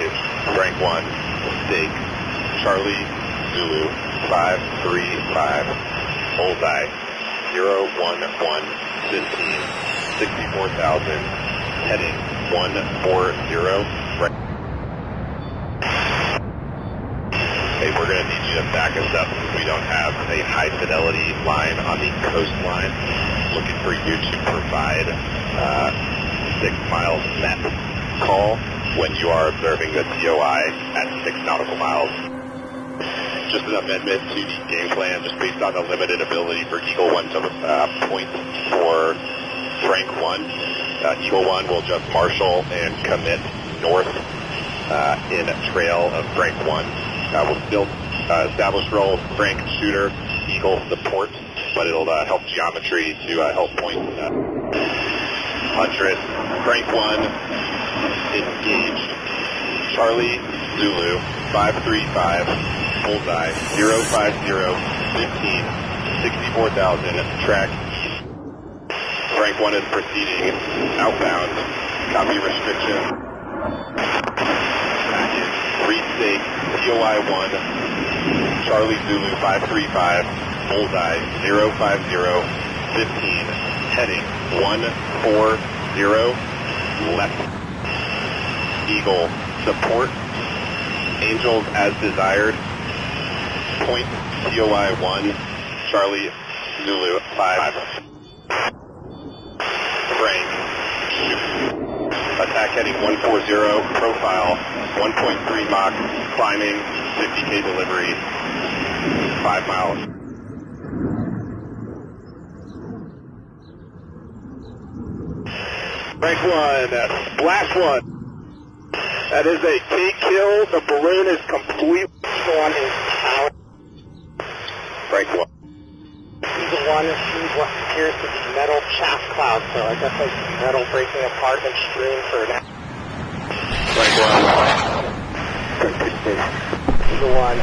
package. Rank 1, mistake. Charlie, Zulu, 535, bullseye, 011, 15, 64,000, heading 140, right. Okay, we're going to need you to back us up because we don't have a high fidelity line on the coastline. Looking for you to provide 6 miles net call when you are observing the TOI at 6 nautical miles. Just an amendment to the game plan, just based on the limited ability for Eagle 1 to point for Frank 1. Eagle 1 will just marshal and commit north in trail of Frank 1. We'll still establish role Frank shooter, Eagle support, but it'll help geometry to help point 100. Frank 1 engaged. Charlie Zulu 535, bullseye 050, 15, 64,000, track east. Frank 1 is proceeding outbound. Copy restriction. Package 3 stake, TOI 1, Charlie Zulu 535, bullseye 050, 15, heading 140, left. Eagle support, Angels as desired, point TOI 1, Charlie Zulu 5. Frank, shoot. Attack heading 140, profile 1.3 Mach, climbing, 50K delivery, 5 miles. Frank 1, splash 1. That is a K-kill. The balloon is completely on his tower. Frank 1. Eagle 1 sees what appears to be metal chaff clouds, so I guess like metal breaking apart and strewn for an Frank 1. Eagle 1.